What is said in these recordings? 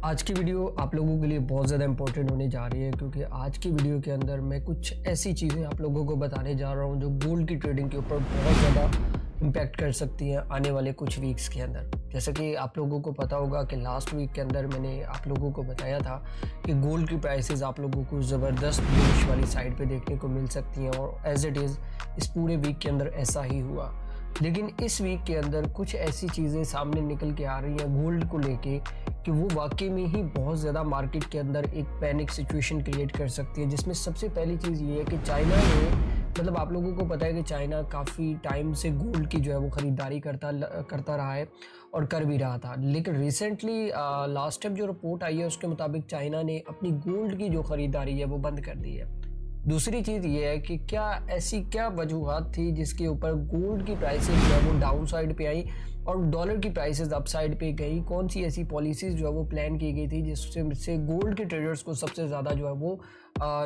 आज की वीडियो आप लोगों के लिए बहुत ज़्यादा इंपॉर्टेंट होने जा रही है क्योंकि आज की वीडियो के अंदर मैं कुछ ऐसी चीज़ें आप लोगों को बताने जा रहा हूँ जो गोल्ड की ट्रेडिंग के ऊपर बहुत ज़्यादा इम्पैक्ट कर सकती हैं आने वाले कुछ वीक्स के अंदर। जैसा कि आप लोगों को पता होगा कि लास्ट वीक के अंदर मैंने आप लोगों को बताया था कि गोल्ड की प्राइसेस आप लोगों को ज़बरदस्त बुलिश वाली साइड पे देखने को मिल सकती हैं और एज इट इज़ इस पूरे वीक के अंदर ऐसा ही हुआ। लेकिन इस वीक के अंदर कुछ ऐसी चीज़ें सामने निकल के आ रही हैं गोल्ड को लेके कि वो वाकई में ही बहुत ज़्यादा मार्केट के अंदर एक पैनिक सिचुएशन क्रिएट कर सकती है, जिसमें सबसे पहली चीज़ ये है कि चाइना ने मतलब आप लोगों को पता है कि चाइना काफ़ी टाइम से गोल्ड की जो है वो ख़रीदारी करता रहा है और कर भी रहा था। लेकिन रिसेंटली लास्ट टाइम जो रिपोर्ट आई है उसके मुताबिक चाइना ने अपनी गोल्ड की जो ख़रीदारी है वो बंद कर दी है। दूसरी चीज़ ये है कि क्या वजूहात थी जिसके ऊपर गोल्ड की प्राइसेस जो है वो डाउन साइड पे आई और डॉलर की प्राइसेस अप साइड पे गई। कौन सी ऐसी पॉलिसीज़ जो है वो प्लान की गई थी जिससे गोल्ड के ट्रेडर्स को सबसे ज़्यादा जो है वो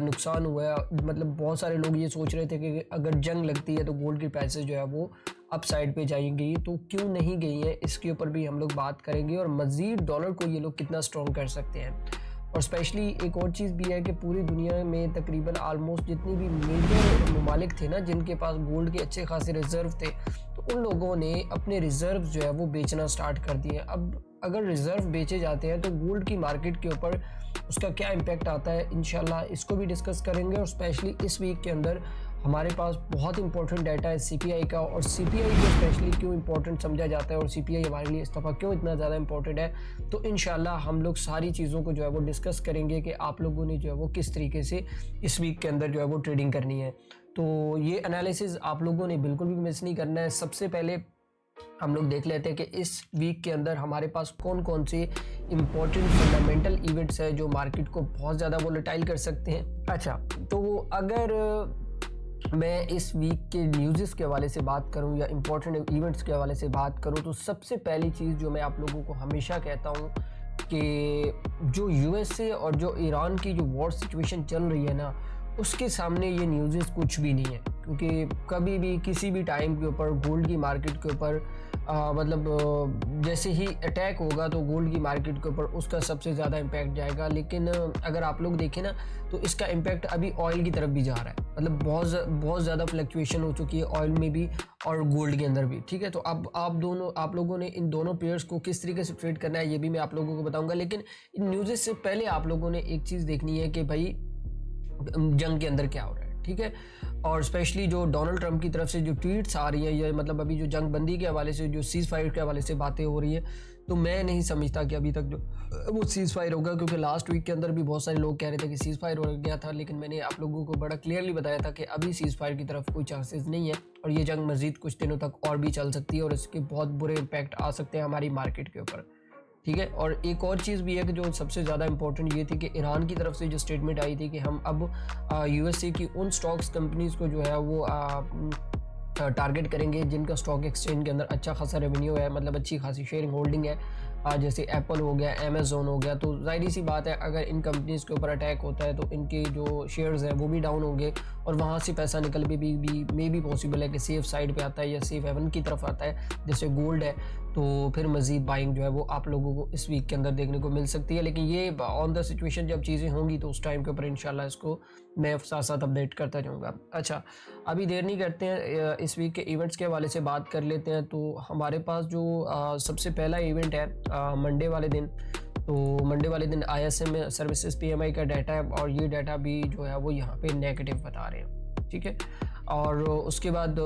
नुकसान हुआ है। मतलब बहुत सारे लोग ये सोच रहे थे कि अगर जंग लगती है तो गोल्ड की प्राइसेस जो है वो अप साइड पे जाएंगी, तो क्यों नहीं गई हैं इसके ऊपर भी हम लोग बात करेंगे और मज़ीद डॉलर को ये लोग कितना स्ट्रॉन्ग कर सकते हैं। और स्पेशली एक और चीज़ भी है कि पूरी दुनिया में तकरीबन आलमोस्ट जितनी भी मेजर ममालिक थे ना जिनके पास गोल्ड के अच्छे खासे रिज़र्व थे, तो उन लोगों ने अपने रिज़र्व जो है वो बेचना स्टार्ट कर दिए। अब अगर रिज़र्व बेचे जाते हैं तो गोल्ड की मार्केट के ऊपर उसका क्या इम्पैक्ट आता है, इंशाल्लाह इसको भी डिस्कस करेंगे। और स्पेशली इस वीक के अंदर हमारे पास बहुत इंपॉर्टेंट डाटा है सीपीआई का, और सीपीआई को स्पेशली क्यों इंपॉर्टेंट समझा जाता है और सीपीआई हमारे लिए इस दफ़ा क्यों इतना ज़्यादा इंपॉर्टेंट है, तो इंशाल्लाह हम लोग सारी चीज़ों को जो है वो डिस्कस करेंगे कि आप लोगों ने जो है वो किस तरीके से इस वीक के अंदर जो है वो ट्रेडिंग करनी है। तो ये एनालिसिस आप लोगों ने बिल्कुल भी मिस नहीं करना है। सबसे पहले हम लोग देख लेते हैं कि इस वीक के अंदर हमारे पास कौन कौन से इम्पोर्टेंट फंडामेंटल इवेंट्स हैं जो मार्केट को बहुत ज़्यादा वोलेटाइल कर सकते हैं। अच्छा, तो अगर मैं इस वीक के न्यूज़ के हवाले से बात करूं या इम्पोर्टेंट इवेंट्स के हवाले से बात करूं, तो सबसे पहली चीज़ जो मैं आप लोगों को हमेशा कहता हूं कि जो यूएसए और जो ईरान की जो वॉर सिचुएशन चल रही है ना, उसके सामने ये न्यूज़ कुछ भी नहीं है। क्योंकि कभी भी किसी भी टाइम के ऊपर गोल्ड की मार्केट के ऊपर जैसे ही अटैक होगा तो गोल्ड की मार्केट के ऊपर उसका सबसे ज़्यादा इम्पैक्ट जाएगा। लेकिन अगर आप लोग देखें ना तो इसका इम्पैक्ट अभी ऑयल की तरफ भी जा रहा है। मतलब बहुत ज़्यादा फ्लक्चुएशन हो चुकी है ऑयल में भी और गोल्ड के अंदर भी। ठीक है, तो अब आप लोगों ने इन दोनों पेयर्स को किस तरीके से ट्रेड करना है ये भी मैं आप लोगों को बताऊंगा। लेकिन इन न्यूज़ से पहले आप लोगों ने एक चीज़ देखनी है कि भाई जंग के अंदर क्या हो रहा है। ठीक है, और स्पेशली जो डोनाल्ड ट्रंप की तरफ से जो ट्वीट्स आ रही हैं, या मतलब अभी जो जंग बंदी के हवाले से जो सीज़ फायर के हवाले से बातें हो रही है, तो मैं नहीं समझता कि अभी तक जो वो सीज़ फायर होगा। क्योंकि लास्ट वीक के अंदर भी बहुत सारे लोग कह रहे थे कि सीज़ फायर हो गया था, लेकिन मैंने आप लोगों को बड़ा क्लियरली बताया था कि अभी सीज़ फायर की तरफ कोई चांसेस नहीं है और ये जंग मज़ीद कुछ दिनों तक और भी चल सकती है और इसके बहुत बुरे इम्पैक्ट आ सकते हैं हमारी मार्केट के ऊपर। ठीक है, और एक और चीज़ भी है कि जो सबसे ज़्यादा इंपॉर्टेंट ये थी कि ईरान की तरफ से जो स्टेटमेंट आई थी कि हम अब यूएसए की उन स्टॉक्स कंपनीज़ को जो है वो टारगेट करेंगे जिनका स्टॉक एक्सचेंज के अंदर अच्छा खासा रेवेन्यू है, मतलब अच्छी खासी शेयरिंग होल्डिंग है। जैसे एप्पल हो गया, अमेज़न हो गया, तो जाहिर सी बात है अगर इन कंपनीज़ के ऊपर अटैक होता है तो इनके जो शेयर्स हैं वो भी डाउन होंगे और वहाँ से पैसा निकल भी मे भी पॉसिबल है कि सेफ साइड पे आता है या सेफ हेवन की तरफ आता है जैसे गोल्ड है। तो फिर मज़ीद बाइंग जो है वो आप लोगों को इस वीक के अंदर देखने को मिल सकती है। लेकिन ये ऑन द सिचुएशन जब चीज़ें होंगी तो उस टाइम के ऊपर इंशाल्लाह इसको मैं साथ साथ अपडेट करता जाऊँगा। अच्छा, अभी देर नहीं करते हैं, इस वीक के इवेंट्स के हवाले से बात कर लेते हैं। तो हमारे पास जो सबसे पहला इवेंट है मंडे वाले दिन, तो मंडे वाले दिन ISM सर्विसेज PMI का डाटा है और ये डाटा भी जो है वो यहाँ पे नेगेटिव बता रहे हैं। ठीक है, और उसके बाद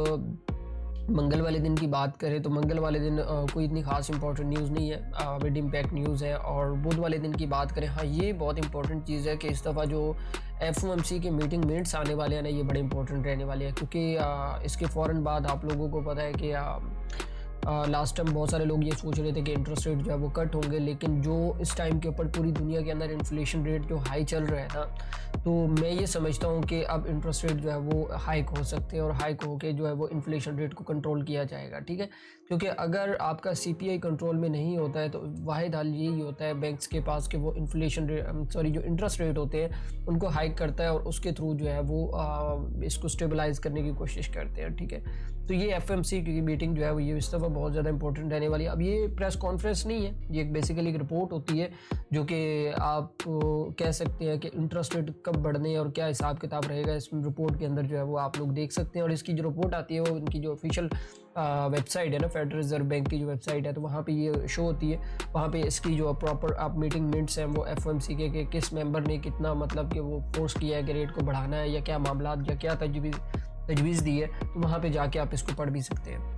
मंगल वाले दिन की बात करें तो मंगल वाले दिन कोई इतनी खास इंपॉर्टेंट न्यूज़ नहीं है, मिड इम्पैक्ट न्यूज़ है। और बुध वाले दिन की बात करें, हाँ ये बहुत इंपॉर्टेंट चीज़ है कि इस दफ़ा जो FOMC के मीटिंग मिनट्स आने वाले हैं ना, ये बड़े इंपॉर्टेंट रहने वाले हैं। क्योंकि इसके फ़ौरन बाद आप लोगों को पता है कि लास्ट टाइम बहुत सारे लोग ये सोच रहे थे कि इंटरेस्ट रेट जो है वो कट होंगे, लेकिन जो इस टाइम के ऊपर पूरी दुनिया के अंदर इन्फ्लेशन रेट जो हाई चल रहा है ना, तो मैं ये समझता हूँ कि अब इंटरेस्ट रेट जो है वो हाइक हो सकते हैं और हाइक होके जो है वो इन्फ्लेशन रेट को कंट्रोल किया जाएगा। ठीक है, क्योंकि अगर आपका CPI कंट्रोल में नहीं होता है तो वाहिद हल यही होता है बैंक्स के पास कि वो इन्फ्लेशन जो इंटरेस्ट रेट होते हैं उनको हाइक करता है और उसके थ्रू जो है वो इसको स्टेबलाइज करने की कोशिश करते हैं। ठीक है, तो ये FMC की मीटिंग जो है वो ये इस दफ़ा बहुत ज़्यादा इंपॉर्टेंट रहने वाली है। अब ये प्रेस कॉन्फ्रेंस नहीं है, ये बेसिकली एक रिपोर्ट होती है जो कि आप कह सकते हैं कि इंटरेस्ट रेट कब बढ़ने और क्या हिसाब किताब रहेगा इस रिपोर्ट के अंदर जो है वो आप लोग देख सकते हैं। और इसकी जो रिपोर्ट आती है वो इनकी जो ऑफिशियल वेबसाइट है ना, फेडरल रिजर्व बैंक की जो वेबसाइट है, तो वहाँ पे ये शो होती है। वहाँ पे इसकी जो प्रॉपर आप मीटिंग मिनट्स हैं वो FOMC के कि किस मेंबर ने कितना मतलब कि वो फोर्स किया है कि रेट को बढ़ाना है या क्या मामला या क्या तजवीज़ दी है, तो वहाँ पे जाके आप इसको पढ़ भी सकते हैं।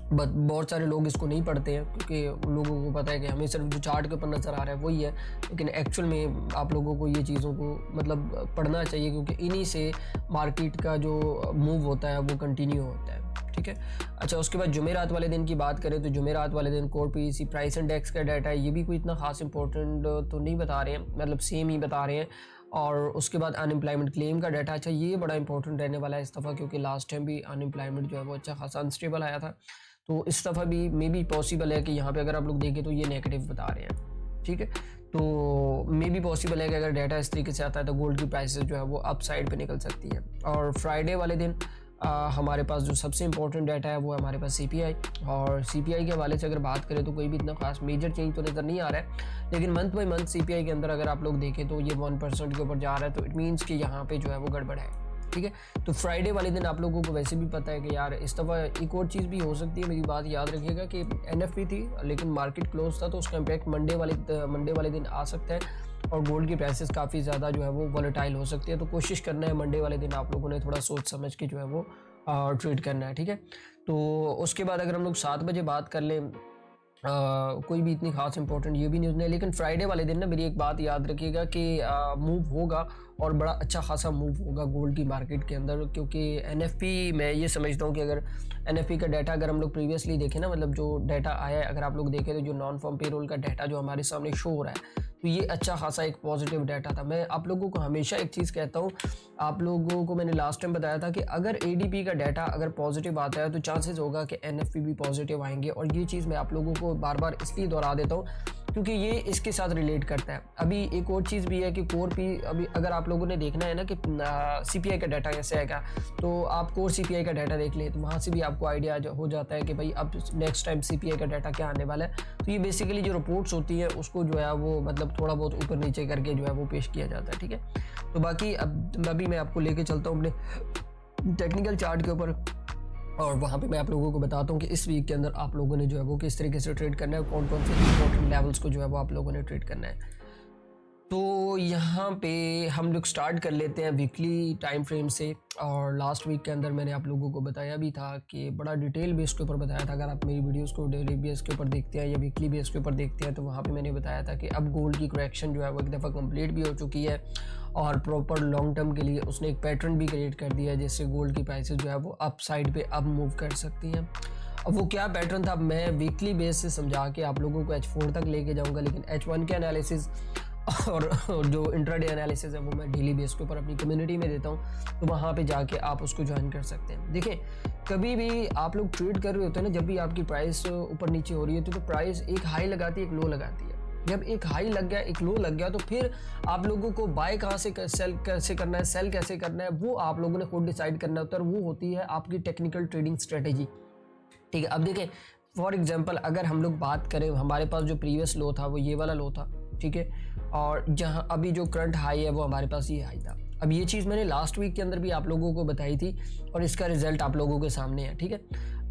बट बहुत सारे लोग इसको नहीं पढ़ते हैं क्योंकि उन लोगों को पता है कि हमें सिर्फ जो चार्ट के ऊपर नज़र आ रहा है वही है, लेकिन एक्चुअल में आप लोगों को ये चीज़ों को मतलब पढ़ना चाहिए क्योंकि इन्हीं से मार्केट का जो मूव होता है वो कंटिन्यू होता है। ठीक है, अच्छा उसके बाद जुमेरात वाले दिन की बात करें तो जुमेरात वाले दिन कोर PEC प्राइस इंडेक्स का डाटा है, ये भी कोई इतना खास इंपॉर्टेंट तो नहीं बता रहे हैं, मतलब सेम ही बता रहे हैं। और उसके बाद अनएम्प्लॉयमेंट क्लेम का डाटा, अच्छा ये बड़ा इंपॉर्टेंट रहने वाला है इस दफ़ा क्योंकि लास्ट टाइम भी अनएम्प्लॉयमेंट जो है वो अच्छा खासा अनस्टेबल आया था, तो इस दफ़ा भी मे बी पॉसिबल है कि यहाँ पे अगर आप लोग देखें तो ये नेगेटिव बता रहे हैं। ठीक है, तो मे बी पॉसिबल है कि अगर डाटा इस तरीके से आता है तो गोल्ड की प्राइसेस जो है वो अप साइड पे निकल सकती है। और फ्राइडे वाले दिन हमारे पास जो सबसे इंपॉर्टेंट डाटा है वो है हमारे पास CPI, और CPI के हवाले से अगर बात करें तो कोई भी इतना खास मेजर चेंज तो नज़र नहीं आ रहा है, लेकिन मंथ बाई मंथ CPI के अंदर अगर आप लोग देखें तो ये 1% के ऊपर जा रहा है, तो इट मीन्स कि यहाँ पे जो है वो गड़बड़ है। ठीक है, तो फ्राइडे वाले दिन आप लोगों को वैसे भी पता है कि यार इस दफ़ा एक और चीज़ भी हो सकती है, मेरी बात याद रखिएगा कि NFP थी लेकिन मार्केट क्लोज था, तो उसका इम्पैक्ट मंडे वाले दिन आ सकता है और गोल्ड की प्राइसेस काफ़ी ज़्यादा जो है वो वॉलेटाइल हो सकती है। तो कोशिश करना है मंडे वाले दिन आप लोगों ने थोड़ा सोच समझ के जो है वो ट्रेड करना है। ठीक है, तो उसके बाद अगर हम लोग 7 बजे बात कर लें, कोई भी इतनी खास इंपॉर्टेंट ये भी न्यूज़ नहीं, लेकिन फ्राइडे वाले दिन ना मेरी एक बात याद रखिएगा कि मूव होगा और बड़ा अच्छा खासा मूव होगा गोल्ड की मार्केट के अंदर, क्योंकि NFP मैं ये समझता हूँ कि अगर NFP का डाटा अगर हम लोग प्रीवियसली देखें ना, मतलब जो डाटा आया है अगर आप लोग देखें तो जो नॉन फॉर्म पेरोल का डाटा जो हमारे सामने शो हो रहा है तो ये अच्छा खासा एक पॉजिटिव डाटा था। मैं आप लोगों को हमेशा एक चीज़ कहता हूँ, आप लोगों को मैंने लास्ट टाइम बताया था कि अगर ADP का डाटा अगर पॉजिटिव आता है तो चांसेस होगा कि NFP भी पॉजिटिव आएंगे, और ये चीज़ मैं आप लोगों को बार बार इसलिए दोहरा देता हूँ क्योंकि ये इसके साथ रिलेट करता है। अभी एक और चीज़ भी है कि कोर पी अभी अगर आप लोगों ने देखना है ना कि CPI का डाटा कैसे आएगा, तो आप कोर CPI का डाटा देख लें तो वहाँ से भी आपको आइडिया हो जाता है कि भाई अब नेक्स्ट टाइम CPI का डाटा क्या आने वाला है। तो ये बेसिकली जो रिपोर्ट्स होती है उसको जो है वो मतलब थोड़ा बहुत ऊपर नीचे करके जो है वो पेश किया जाता है। ठीक है, तो बाकी अब अभी मैं आपको लेके चलता हूँ अपने टेक्निकल चार्ट के ऊपर, और वहाँ पे मैं आप लोगों को बताता हूँ कि इस वीक के अंदर आप लोगों ने जो है वो किस तरीके से ट्रेड करना है, कौन कौन से इंपॉर्टेंट लेवल्स को जो है वो आप लोगों ने ट्रेड करना है। तो यहाँ पे हम लोग स्टार्ट कर लेते हैं वीकली टाइम फ्रेम से, और लास्ट वीक के अंदर मैंने आप लोगों को बताया भी था कि बड़ा डिटेल बेस के ऊपर बताया था। अगर आप मेरी वीडियोस को डेली बेस के ऊपर देखते हैं या वीकली बेस के ऊपर देखते हैं तो वहाँ पे मैंने बताया था कि अब गोल्ड की करेक्शन जो है वो एक दफ़ा कंप्लीट भी हो चुकी है और प्रॉपर लॉन्ग टर्म के लिए उसने एक पैटर्न भी क्रिएट कर दिया है जिससे गोल्ड की प्राइसेस जो है वो अप साइड पे अब मूव कर सकती हैं। अब वो क्या पैटर्न था मैं वीकली बेस से समझा के आप लोगों को H4 तक लेके जाऊँगा, लेकिन H1 के एनालिसिस और जो इंट्राडे एनालिसिस है वो मैं डेली बेस के ऊपर अपनी कम्युनिटी में देता हूँ, तो वहाँ पे जाके आप उसको ज्वाइन कर सकते हैं। देखिए कभी भी आप लोग ट्रेड कर रहे होते हैं ना, जब भी आपकी प्राइस ऊपर नीचे हो रही है तो प्राइस एक हाई लगाती है एक लो लगाती है। जब एक हाई लग गया एक लो लग गया तो फिर आप लोगों को बाय कहाँ से सेल कैसे करना है, सेल कैसे करना है, वो आप लोगों ने खुद डिसाइड करना होता है, और वो होती है आपकी टेक्निकल ट्रेडिंग स्ट्रेटेजी। ठीक है, अब देखें फॉर एग्जांपल अगर हम लोग बात करें, हमारे पास जो प्रीवियस लो था वो ये वाला लो था, ठीक है, और जहां अभी जो करंट हाई है वो हमारे पास ये हाई था। अब ये चीज़ मैंने लास्ट वीक के अंदर भी आप लोगों को बताई थी और इसका रिजल्ट आप लोगों के सामने है। ठीक है,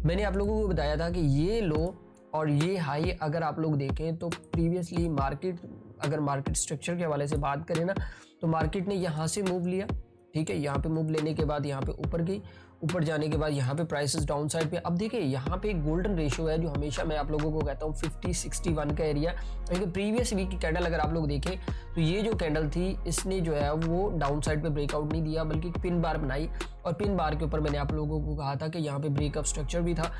मैंने आप लोगों को बताया था कि ये लो और ये हाई अगर आप लोग देखें तो प्रीवियसली मार्केट, अगर मार्केट स्ट्रक्चर के हवाले से बात करें ना, तो मार्केट ने यहाँ से मूव लिया, ठीक है, यहाँ पे मूव लेने के बाद यहाँ पे ऊपर गई, ऊपर जाने के बाद यहाँ पे प्राइसेस डाउन साइड पे। अब देखिए यहाँ पे एक गोल्डन रेशियो है जो हमेशा मैं आप लोगों को कहता हूँ 50-61 का एरिया, क्योंकि प्रीवियस वीक की कैंडल अगर आप लोग देखें तो ये जो कैंडल थी इसने जो है वो डाउन साइड पे ब्रेकआउट नहीं दिया बल्कि पिन बार बनाई, और पिन बार के ऊपर मैंने आप लोगों को कहा था कि यहाँ पे ब्रेकअप स्ट्रक्चर भी था,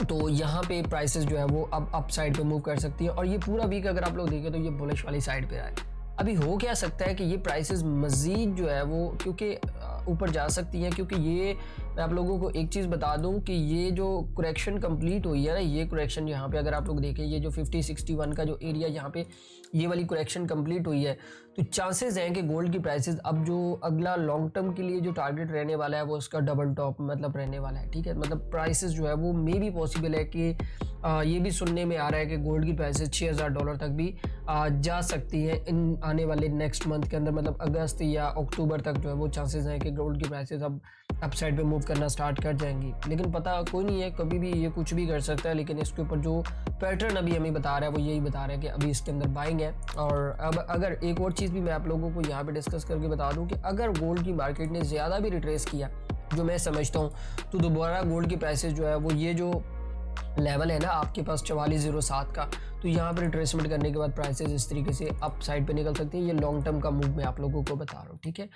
तो यहाँ पे प्राइसेस जो है वो अब अप साइड पे मूव कर सकती है। और ये पूरा वीक अगर आप लोग देखें तो ये बुलिश वाली साइड पे रहा है। अभी हो क्या सकता है कि ये प्राइसेस मज़ीद जो है वो, क्योंकि ऊपर जा सकती हैं, क्योंकि ये मैं आप लोगों को एक चीज़ बता दूं कि ये जो करेक्शन कंप्लीट हुई है ना, ये करेक्शन यहाँ पे अगर आप लोग देखें, ये जो 50-61 का जो एरिया यहाँ पे ये वाली करेक्शन कंप्लीट हुई है, तो चांसेस हैं कि गोल्ड की प्राइसेस अब जो अगला लॉन्ग टर्म के लिए जो टारगेट रहने वाला है वो उसका डबल टॉप मतलब रहने वाला है। ठीक है, मतलब प्राइसेस जो है वो मे भी पॉसिबल है कि ये भी सुनने में आ रहा है कि गोल्ड की प्राइसेस $6000 तक भी जा सकती है इन आने वाले नेक्स्ट मंथ के अंदर, मतलब अगस्त या अक्टूबर तक जो है वो चांसेस हैं कि गोल्ड की प्राइसेस अब अपसाइड पे मूव करना स्टार्ट कर जाएंगी। लेकिन पता कोई नहीं है, कभी भी ये कुछ भी कर सकता है, लेकिन इसके ऊपर जो पैटर्न अभी हमें बता रहा है वो यही बता रहा है कि अभी इसके अंदर बाइंग है। और अब अगर एक और चीज़ भी मैं आप लोगों को यहाँ पे डिस्कस करके बता दूँ कि अगर गोल्ड की मार्केट ने ज़्यादा भी रिट्रेस किया, जो मैं समझता हूँ, तो दोबारा गोल्ड की प्राइसेस जो है वो ये जो लेवल है ना आपके पास 4407 का, तो यहाँ पर रिट्रेसमेंट करने के बाद प्राइसेस इस तरीके से अप साइड पे निकल सकती हैं। ये लॉन्ग टर्म का मूव मैं आप लोगों को बता रहा हूँ। ठीक है,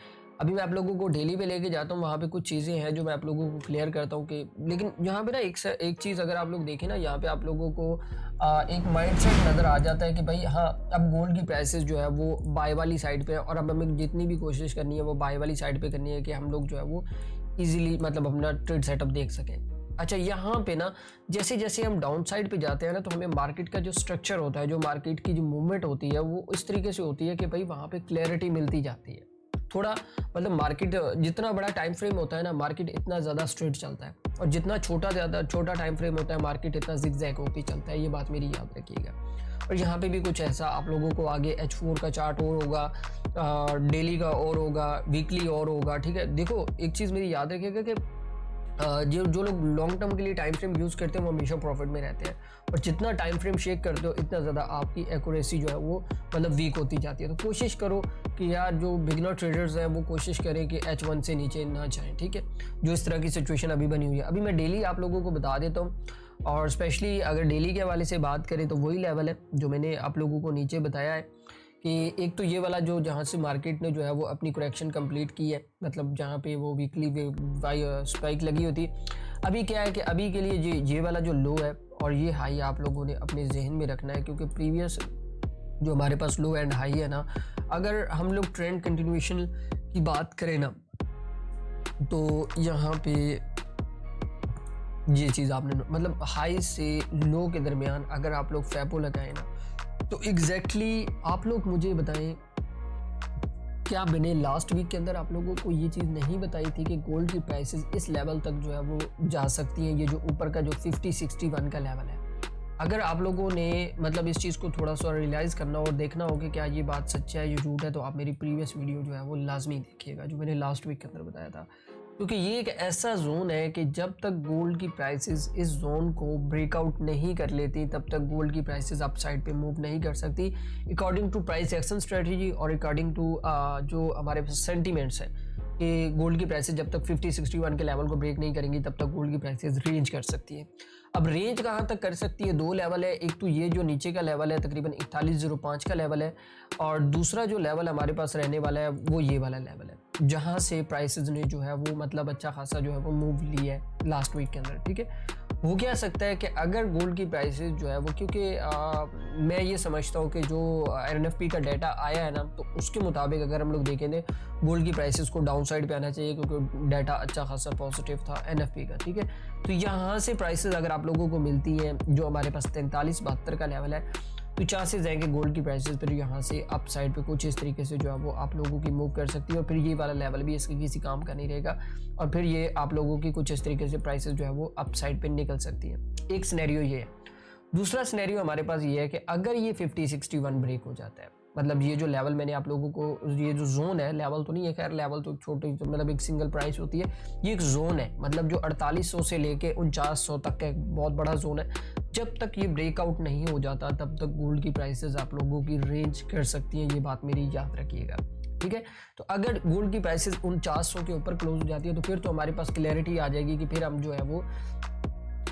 अभी मैं आप लोगों को डेली पे लेके जाता हूँ, वहाँ पे कुछ चीज़ें हैं जो मैं आप लोगों को क्लियर करता हूँ कि, लेकिन यहाँ पे ना एक चीज़ अगर आप लोग देखें ना, यहाँ पे आप लोगों को एक माइंडसेट नज़र आ जाता है कि भाई हाँ, अब गोल्ड की प्राइसेस जो है वो बाय वाली साइड पे है और अब हमें जितनी भी कोशिश करनी है वो बाय वाली साइड पे करनी है कि हम लोग जो है वो ईजिली मतलब अपना ट्रेड सेटअप देख सकें। अच्छा, यहाँ पे ना जैसे जैसे हम डाउन साइड पे जाते हैं ना, तो हमें मार्केट का जो स्ट्रक्चर होता है, जो मार्केट की जो मूवमेंट होती है वो इस तरीके से होती है कि भाई वहाँ पे क्लैरिटी मिलती जाती है थोड़ा, मतलब मार्केट जितना बड़ा टाइम फ्रेम होता है ना, मार्केट इतना ज़्यादा स्ट्रेट चलता है, और जितना छोटा टाइम फ्रेम होता है मार्केट इतना जिगजैग होती चलता है। ये बात मेरी याद रखिएगा। और यहाँ पे भी कुछ ऐसा आप लोगों को आगे H4 का चार्ट और होगा, डेली का और होगा, वीकली और होगा। ठीक है, देखो एक चीज़ मेरी याद रखिएगा कि जो लोग लॉन्ग टर्म के लिए टाइम फ्रेम यूज़ करते हैं वो हमेशा प्रॉफिट में रहते हैं, और जितना टाइम फ्रेम शेक करते हो इतना ज़्यादा आपकी एक्यूरेसी जो है वो मतलब वीक होती जाती है। तो कोशिश करो कि यार जो बिगिनर ट्रेडर्स हैं वो कोशिश करें कि H1 से नीचे ना जाएं। ठीक है, जो इस तरह की सिचुएशन अभी बनी हुई है। अभी मैं डेली आप लोगों को बता देता हूँ, और स्पेशली अगर डेली के हवाले से बात करें तो वही लेवल है जो मैंने आप लोगों को नीचे बताया है कि एक तो ये वाला जो जहाँ से मार्केट ने जो है वो अपनी करेक्शन कंप्लीट की है, मतलब जहाँ पे वो वीकली स्पाइक लगी होती। अभी क्या है कि अभी के लिए ये वाला जो लो है और ये हाई आप लोगों ने अपने जहन में रखना है, क्योंकि प्रीवियस जो हमारे पास लो एंड हाई है ना, अगर हम लोग ट्रेंड कंटिन्यूएशन की बात करें ना, तो यहाँ पे ये चीज़ आपने मतलब हाई से लो के दरमियान अगर आप लोग फैपो लगाएं ना, तो एग्जैक्टली आप लोग मुझे बताएं, क्या मैंने लास्ट वीक के अंदर आप लोगों को ये चीज़ नहीं बताई थी कि गोल्ड की प्राइसेस इस लेवल तक जो है वो जा सकती हैं, ये जो ऊपर का जो 50-61 का लेवल है। अगर आप लोगों ने मतलब इस चीज़ को थोड़ा सा रियलाइज़ करना और देखना हो कि क्या ये बात सच है, ये झूठ है, तो आप मेरी प्रीवियस वीडियो जो है वो लाजमी देखिएगा जो मैंने लास्ट वीक के अंदर बताया था, क्योंकि ये एक ऐसा जोन है कि जब तक गोल्ड की प्राइसेस इस जोन को ब्रेकआउट नहीं कर लेती तब तक गोल्ड की प्राइसेस अपसाइड पे मूव नहीं कर सकती, according to price action strategy और अकॉर्डिंग टू जो हमारे सेंटीमेंट्स है कि गोल्ड की प्राइसेस जब तक 50-61 के लेवल को ब्रेक नहीं करेंगी तब तक गोल्ड की प्राइसेस रेंज कर सकती है। अब रेंज कहाँ तक कर सकती है, दो लेवल है, एक तो ये जो नीचे का लेवल है तकरीबन 4105 का लेवल है, और दूसरा जो लेवल हमारे पास रहने वाला है वो ये वाला लेवल है जहाँ से प्राइसेस ने जो है वो मतलब अच्छा खासा जो है वो मूव लिया है लास्ट वीक के अंदर। ठीक है, हो क्या सकता है कि अगर गोल्ड की प्राइसेस जो है वो, क्योंकि मैं ये समझता हूँ कि जो NFP का डाटा आया है ना, तो उसके मुताबिक अगर हम लोग देखें तो गोल्ड की प्राइसेस को डाउन साइड पे आना चाहिए, क्योंकि डाटा अच्छा खासा पॉजिटिव था NFP का। ठीक है, तो यहाँ से प्राइसेस अगर आप लोगों को मिलती हैं जो हमारे पास 43-72 का लेवल है, तो चांसेस है कि गोल्ड की प्राइसेस पर यहाँ से अप साइड पे कुछ इस तरीके से जो है वो आप लोगों की मूव कर सकती है, और फिर ये वाला लेवल भी इसके किसी काम का नहीं रहेगा, और फिर ये आप लोगों की कुछ इस तरीके से प्राइसेस जो है वो अप साइड पे निकल सकती है। एक सिनेरियो ये है। दूसरा सिनेरियो हमारे पास ये है कि अगर ये 50-61 ब्रेक हो जाता है, मतलब ये जो लेवल मैंने आप लोगों को, ये जो जोन है, लेवल तो नहीं है खैर, लेवल तो छोटे मतलब एक सिंगल प्राइस होती है, ये एक जोन है, मतलब जो 4800 से लेके 4900 तक का एक बहुत बड़ा जोन है। जब तक ये ब्रेकआउट नहीं हो जाता तब तक गोल्ड की प्राइसेस आप लोगों की रेंज कर सकती हैं, ये बात मेरी याद रखिएगा। ठीक है, तो अगर गोल्ड की प्राइसेस 4900 के ऊपर क्लोज हो जाती है तो फिर तो हमारे पास क्लैरिटी आ जाएगी कि फिर हम जो है वो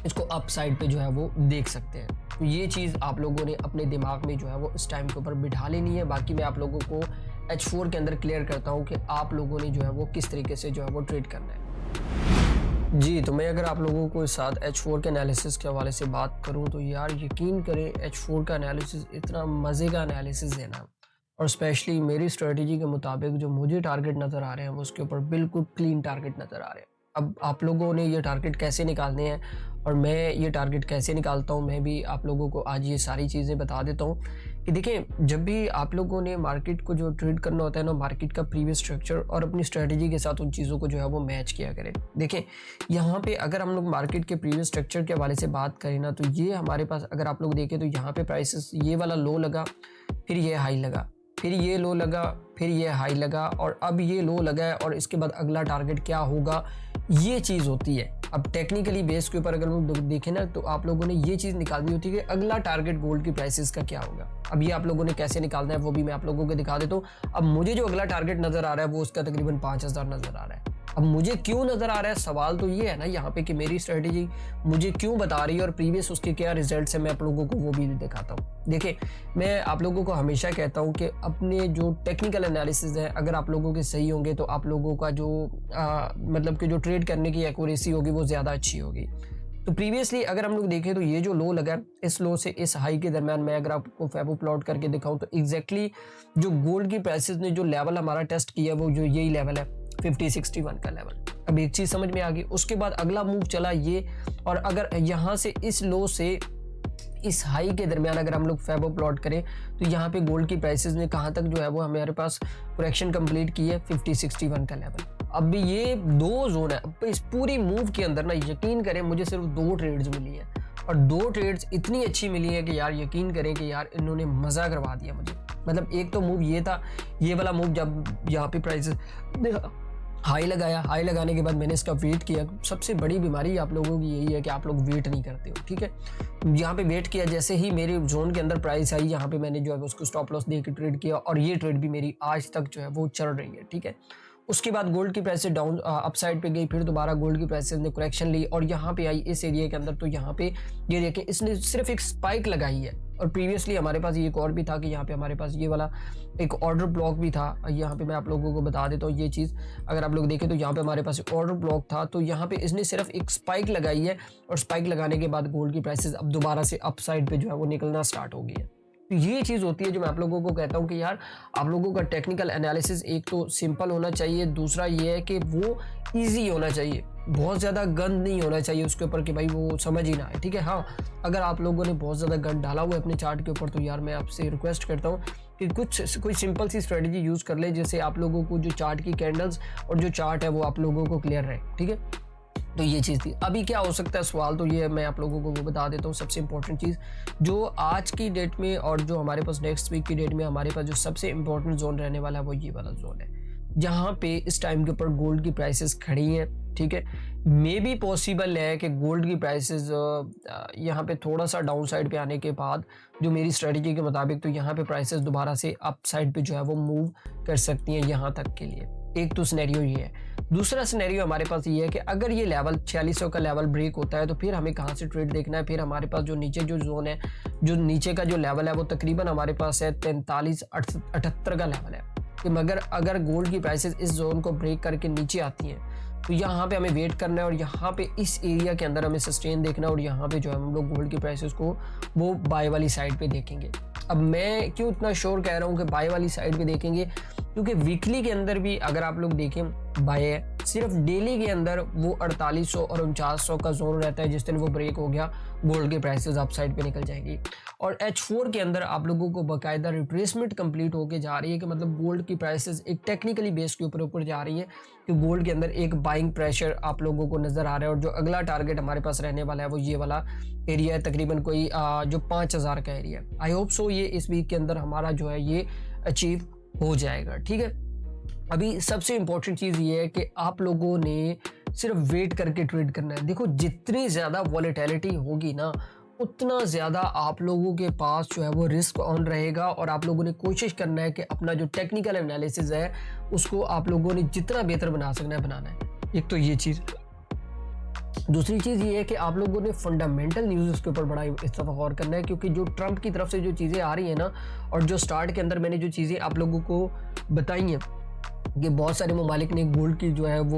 इसको अप साइड पे जो है वो देख सकते हैं। तो ये चीज़ आप लोगों ने अपने दिमाग में जो है वो इस टाइम के ऊपर बिठा लेनी है। बाकी मैं आप लोगों को H4 के अंदर क्लियर करता हूँ कि आप लोगों ने जो है वो किस तरीके से जो है वो ट्रेड करना है। जी, तो मैं अगर आप लोगों को इस साथ H4 के एनालिसिस के हवाले से बात करूँ तो यार यकीन करें, H4 का एनालिसिस इतना मज़े का एनालिसिस है ना, और स्पेशली मेरी स्ट्रेटजी के मुताबिक जो मुझे टारगेट नज़र आ रहे हैं वो उसके ऊपर बिल्कुल क्लीन टारगेट नज़र आ रहे हैं। अब आप लोगों ने ये टारगेट कैसे निकालने हैं और मैं ये टारगेट कैसे निकालता हूँ, मैं भी आप लोगों को आज ये सारी चीज़ें बता देता हूँ कि देखें, जब भी आप लोगों ने मार्केट को जो ट्रेड करना होता है ना, मार्केट का प्रीवियस स्ट्रक्चर और अपनी स्ट्रेटजी के साथ उन चीज़ों को जो है वो मैच किया करें। देखें, यहाँ पे अगर हम लोग मार्केट के प्रीवियस स्ट्रक्चर के हवाले से बात करें ना, तो ये हमारे पास अगर आप लोग देखें तो यहाँ पे प्राइसेस ये वाला लो लगा, फिर ये हाई लगा, फिर ये लो लगा, फिर ये हाई लगा और अब ये लो लगा है और इसके बाद अगला टारगेट क्या होगा, ये चीज़ होती है। अब टेक्निकली बेस के ऊपर अगर हम देखें ना, तो आप लोगों ने ये चीज़ निकालनी होती है कि अगला टारगेट गोल्ड की प्राइसेस का क्या होगा। अब ये आप लोगों ने कैसे निकालना है वो भी मैं आप लोगों को दिखा देता हूँ। अब मुझे जो अगला टारगेट नज़र आ रहा है वो उसका तकरीबन 5000 नज़र आ रहा है। अब मुझे क्यों नज़र आ रहा है, सवाल तो ये है ना यहाँ पे कि मेरी स्ट्रेटजी मुझे क्यों बता रही है और प्रीवियस उसके क्या रिजल्ट्स है, मैं आप लोगों को वो भी दिखाता हूँ। देखिए, मैं आप लोगों को हमेशा कहता हूँ कि अपने जो टेक्निकल एनालिसिस है अगर आप लोगों के सही होंगे तो आप लोगों का जो मतलब कि जो ट्रेड करने की एक्यूरेसी होगी वो ज़्यादा अच्छी होगी। तो प्रीवियसली अगर हम लोग देखें तो ये जो लो लगा, इस लो से इस हाई के दरमियान मैं अगर आपको फैबो प्लॉट करके दिखाऊं तो एग्जैक्टली जो गोल्ड की प्राइसेस ने जो लेवल हमारा टेस्ट किया वो जो यही लेवल है 5061 का लेवल। अब एक चीज़ समझ में आ गई। उसके बाद अगला मूव चला ये, और अगर यहाँ से इस लो से इस हाई के दरमियान अगर हम लोग फैबो प्लॉट करें तो यहाँ पे गोल्ड की प्राइसेस ने कहाँ तक जो है वो हमारे पास करेक्शन कंप्लीट की है 5061 का लेवल। अब भी ये दो जोन है। अब इस पूरी मूव के अंदर ना यकीन करें मुझे सिर्फ 2 ट्रेड्स मिली है और 2 ट्रेड्स इतनी अच्छी मिली है कि यार यकीन करें कि यार इन्होंने मज़ा करवा दिया मुझे। मतलब एक तो मूव ये था, ये वाला मूव जब यहाँ पे प्राइसेस हाई लगाया, हाई लगाने के बाद मैंने इसका वेट किया। सबसे बड़ी बीमारी आप लोगों की यही है कि आप लोग वेट नहीं करते हो, ठीक है। यहाँ पे वेट किया, जैसे ही मेरे जोन के अंदर प्राइस आई यहाँ पे मैंने जो है उसको स्टॉप लॉस दे के ट्रेड किया और ये ट्रेड भी मेरी आज तक जो है वो चल रही है, ठीक है। उसके बाद गोल्ड की प्राइसेस डाउन अपसाइड पे गई, फिर दोबारा गोल्ड की प्राइसेस ने करेक्शन ली और यहाँ पे आई इस एरिया के अंदर। तो यहाँ पे ये देखें इसने सिर्फ एक स्पाइक लगाई है और प्रीवियसली हमारे पास ये एक और भी था कि यहाँ पे हमारे पास ये वाला एक ऑर्डर ब्लॉक भी था। यहाँ पे मैं आप लोगों को बता देता हूँ ये चीज़, अगर आप लोग देखें तो यहाँ पे हमारे पास एक ऑर्डर ब्लॉक था, तो यहाँ पे इसने सिर्फ एक स्पाइक लगाई है और स्पाइक लगाने के बाद गोल्ड की प्राइसेस अब दोबारा से अपसाइड पे जो है वो निकलना स्टार्ट हो गई है। तो ये चीज़ होती है जो मैं आप लोगों को कहता हूँ कि यार आप लोगों का टेक्निकल एनालिसिस एक तो सिंपल होना चाहिए, दूसरा ये है कि वो ईजी होना चाहिए, बहुत ज़्यादा गंद नहीं होना चाहिए उसके ऊपर कि भाई वो समझ ही ना आए, ठीक है। हाँ, अगर आप लोगों ने बहुत ज़्यादा गंद डाला हुआ है अपने चार्ट के ऊपर तो यार मैं आपसे रिक्वेस्ट करता हूँ कि कोई सिंपल सी स्ट्रेटजी यूज़ कर ले, जैसे आप लोगों को जो चार्ट की कैंडल्स और जो चार्ट है वो आप लोगों को क्लियर रहे, ठीक है। तो ये चीज़ थी। अभी क्या हो सकता है सवाल, तो ये मैं आप लोगों को वो बता देता हूँ। सबसे इंपॉर्टेंट चीज़ जो आज की डेट में और जो हमारे पास नेक्स्ट वीक की डेट में हमारे पास जो सबसे इंपॉर्टेंट जोन रहने वाला है वो ये वाला जोन है, जहाँ पे इस टाइम के ऊपर गोल्ड की प्राइसेस खड़ी हैं, ठीक है। मे बी पॉसिबल है कि गोल्ड की प्राइसेस यहाँ पे थोड़ा सा डाउन साइड पे आने के बाद जो मेरी स्ट्रेटजी के मुताबिक तो यहाँ पे प्राइसेस दोबारा से अप साइड पे जो है वो मूव कर सकती हैं यहाँ तक के लिए। एक तो सिनेरियो ये है। दूसरा सिनेरियो हमारे पास ये है कि अगर ये लेवल 4600 का लेवल ब्रेक होता है तो फिर हमें कहाँ से ट्रेड देखना है। फिर हमारे पास जो नीचे जो जोन है, जो नीचे का जो लेवल है वो तकरीबन हमारे पास है 4378 का लेवल है कि मगर अगर गोल्ड की प्राइसेस इस जोन को ब्रेक करके नीचे आती हैं तो यहाँ पे हमें वेट करना है और यहाँ पे इस एरिया के अंदर हमें सस्टेन देखना है और यहाँ पे जो है हम लोग गोल्ड की प्राइसेस को वो बाय वाली साइड पे देखेंगे। अब मैं क्यों इतना श्योर कह रहा हूँ कि बाय वाली साइड पे देखेंगे, क्योंकि वीकली के अंदर भी अगर आप लोग देखें बाय है, सिर्फ डेली के अंदर वो 4800 और 4900 का जोन रहता है। जिस दिन वो ब्रेक हो गया गोल्ड के प्राइसेस अप साइड पे निकल जाएंगी। और H4 के अंदर आप लोगों को बाकायदा रिट्रेसमेंट कंप्लीट होके जा रही है कि मतलब गोल्ड की प्राइसेस एक टेक्निकली बेस के ऊपर जा रही है कि गोल्ड के अंदर एक बाइंग प्रेशर आप लोगों को नजर आ रहा है। और जो अगला टारगेट हमारे पास रहने वाला है वो ये वाला एरिया है, तकरीबन कोई जो 5000 का एरिया है। आई होप सो ये इस वीक के अंदर हमारा जो है ये अचीव हो जाएगा, ठीक है। अभी सबसे इंपॉर्टेंट चीज़ ये है कि आप लोगों ने सिर्फ वेट करके ट्रेड करना है। देखो जितनी ज़्यादा वॉलेटिलिटी होगी ना उतना ज़्यादा आप लोगों के पास जो है वो रिस्क ऑन रहेगा और आप लोगों ने कोशिश करना है कि अपना जो टेक्निकल एनालिसिस है उसको आप लोगों ने जितना बेहतर बना सकना है बनाना है। एक तो ये चीज़। दूसरी चीज़ ये है कि आप लोगों ने फंडामेंटल न्यूज़ के ऊपर बड़ा इस तरह गौर करना है, क्योंकि जो ट्रंप की तरफ से जो चीज़ें आ रही हैं ना और जो स्टार्ट के अंदर मैंने जो चीज़ें आप लोगों को बताई हैं कि बहुत सारे ममालिक ने गोल्ड की जो है वो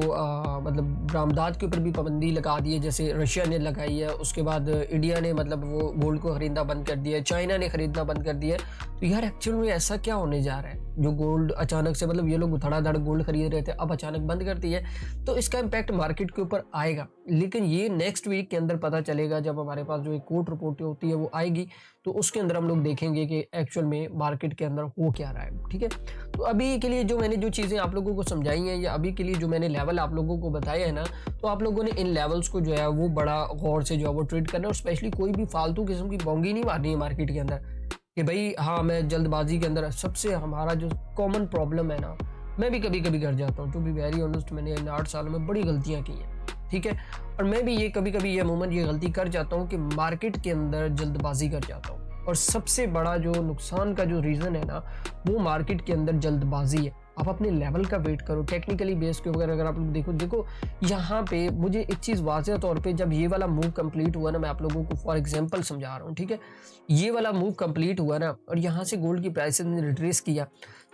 मतलब बरामदात के ऊपर भी पाबंदी लगा दी है, जैसे रशिया ने लगाई है, उसके बाद इंडिया ने मतलब वो गोल्ड को ख़रीदना बंद कर दिया है, चाइना ने ख़रीदना बंद कर दिया है। तो यार एक्चुअल में ऐसा क्या होने जा रहा है जो गोल्ड अचानक से, मतलब ये लोग धड़ाधड़ गोल्ड खरीद रहे थे, अब अचानक बंद कर दिया है। तो इसका इम्पैक्ट मार्केट के ऊपर आएगा, लेकिन ये नेक्स्ट वीक के अंदर पता चलेगा, जब हमारे पास जो एक कोर्ट रिपोर्ट होती है वो आएगी, तो उसके अंदर हम लोग देखेंगे कि एक्चुअल में मार्केट के अंदर हो क्या रहा है। ठीक है, तो अभी के लिए जो मैंने जो चीज़ें आप लोगों को समझाई हैं, या अभी के लिए जो मैंने लेवल आप लोगों को बताया है ना, तो आप लोगों ने इन लेवल्स को जो है वो बड़ा गौर से जो है वो ट्रेड करना है, और स्पेशली कोई भी फालतू किस्म की बोंगी नहीं मारनी है मार्केट के अंदर कि भाई हाँ मैं जल्दबाजी के अंदर। सबसे हमारा जो कॉमन प्रॉब्लम है ना, मैं भी कभी कभी कर जाता हूँ, टू बी वेरी ऑनेस्ट, मैंने इन 8 सालों में बड़ी गलतियाँ की हैं। ठीक है, और मैं भी ये कभी कभी ये अमूमन ये गलती कर जाता हूँ कि मार्केट के अंदर जल्दबाजी कर जाता हूँ, और सबसे बड़ा जो नुकसान का जो रीज़न है ना, वो मार्केट के अंदर जल्दबाजी है। आप अपने लेवल का वेट करो, टेक्निकली बेस के ऊपर अगर आप लोग देखो यहाँ पे मुझे एक चीज़ वाज़ेह तौर पे, जब ये वाला मूव कंप्लीट हुआ ना, मैं आप लोगों को फॉर एग्जांपल समझा रहा हूँ, ठीक है, ये वाला मूव कंप्लीट हुआ ना, और यहाँ से गोल्ड की प्राइसेस ने रिट्रेस किया,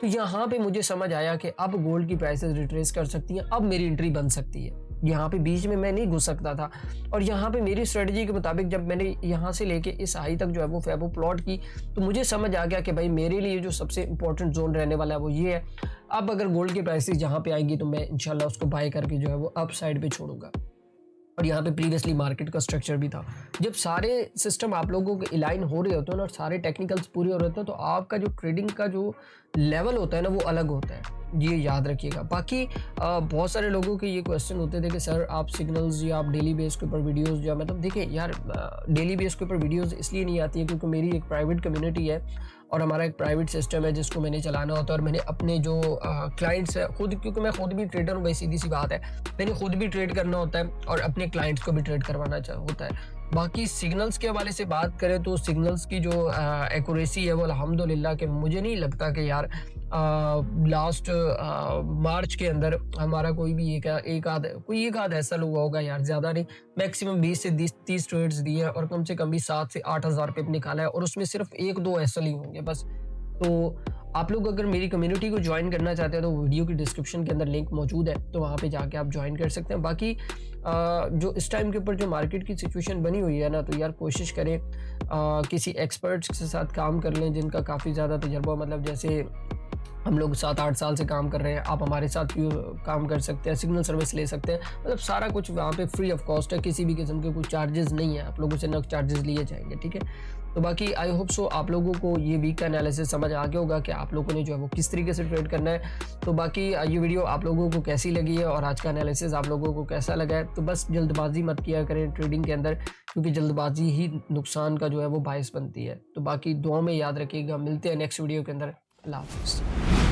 तो यहाँ पे मुझे समझ आया कि अब गोल्ड की प्राइसेस रिट्रेस कर सकती हैं, अब मेरी एंट्री बन सकती है। यहाँ पे बीच में मैं नहीं घुस सकता था, और यहाँ पे मेरी स्ट्रेटजी के मुताबिक जब मैंने यहाँ से लेके इस हाई तक जो है वो फैबो प्लॉट की, तो मुझे समझ आ गया कि भाई मेरे लिए जो सबसे इंपॉर्टेंट जोन रहने वाला है वो ये है। अब अगर गोल्ड की प्राइसेस यहाँ पे आएंगी तो मैं इंशाल्लाह उसको बाय करके जो है वो अप साइड पे छोड़ूंगा। और यहाँ पे प्रीवियसली मार्केट का स्ट्रक्चर भी था, जब सारे सिस्टम आप लोगों के अलाइन हो रहे होते हैं ना, और सारे टेक्निकल्स पूरे हो रहे होते हैं, तो आपका जो ट्रेडिंग का जो लेवल होता है ना वो अलग होता है, ये याद रखिएगा। बाकी बहुत सारे लोगों के ये क्वेश्चन होते थे कि सर आप सिग्नल्स या आप डेली बेस के ऊपर वीडियोस, या मतलब देखिए यार डेली बेस के ऊपर वीडियोस इसलिए नहीं आती है क्योंकि मेरी एक प्राइवेट कम्युनिटी है, और हमारा एक प्राइवेट सिस्टम है जिसको मैंने चलाना होता है, और मैंने अपने जो क्लाइंट्स है खुद, क्योंकि मैं खुद भी ट्रेडर हूँ, भाई सीधी सी बात है, मैंने खुद भी ट्रेड करना होता है और अपने क्लाइंट्स को भी ट्रेड करवाना होता है। बाकी सिग्नल्स के हवाले से बात करें तो सिग्नल्स की जो एक्यूरेसी है वो अल्हम्दुलिल्लाह कि मुझे नहीं लगता कि यार लास्ट मार्च के अंदर हमारा कोई भी एक आध ऐसा हुआ होगा यार, ज़्यादा नहीं, मैक्सिमम 20 से 30 ट्रेड्स दिए हैं, और कम से कम भी 7 से 8 हज़ार पे निकाला है, और उसमें सिर्फ 1-2 ऐसा ही होंगे बस। तो आप लोग अगर मेरी कम्युनिटी को ज्वाइन करना चाहते हैं तो वीडियो की डिस्क्रिप्शन के अंदर लिंक मौजूद है, तो वहाँ पे जाके आप ज्वाइन कर सकते हैं। बाकी जो इस टाइम के ऊपर जो मार्केट की सिचुएशन बनी हुई है ना, तो यार कोशिश करें किसी एक्सपर्ट्स के साथ काम कर लें जिनका काफ़ी ज़्यादा तजर्बा, मतलब जैसे हम लोग 7-8 साल से काम कर रहे हैं, आप हमारे साथ भी काम कर सकते हैं, सिग्नल सर्विस ले सकते हैं, मतलब सारा कुछ वहाँ पे फ्री ऑफ कॉस्ट है, किसी भी किस्म के कोई चार्जेस नहीं है, आप लोगों से न चार्जेस लिए जाएंगे। ठीक है, तो बाकी आई होप सो आप लोगों को ये वीक का एनालिसिस समझ आ गया होगा कि आप लोगों ने जो है वो किस तरीके से ट्रेड करना है। तो बाकी ये वीडियो आप लोगों को कैसी लगी है और आज का एनालिसिस आप लोगों को कैसा लगा है, तो बस जल्दबाजी मत किया करें ट्रेडिंग के अंदर, क्योंकि जल्दबाजी ही नुकसान का जो है वो बायस बनती है। तो बाकी दुआ में याद रखिएगा, मिलते हैं नेक्स्ट वीडियो के अंदर। अल्लाह हाफ़िज़।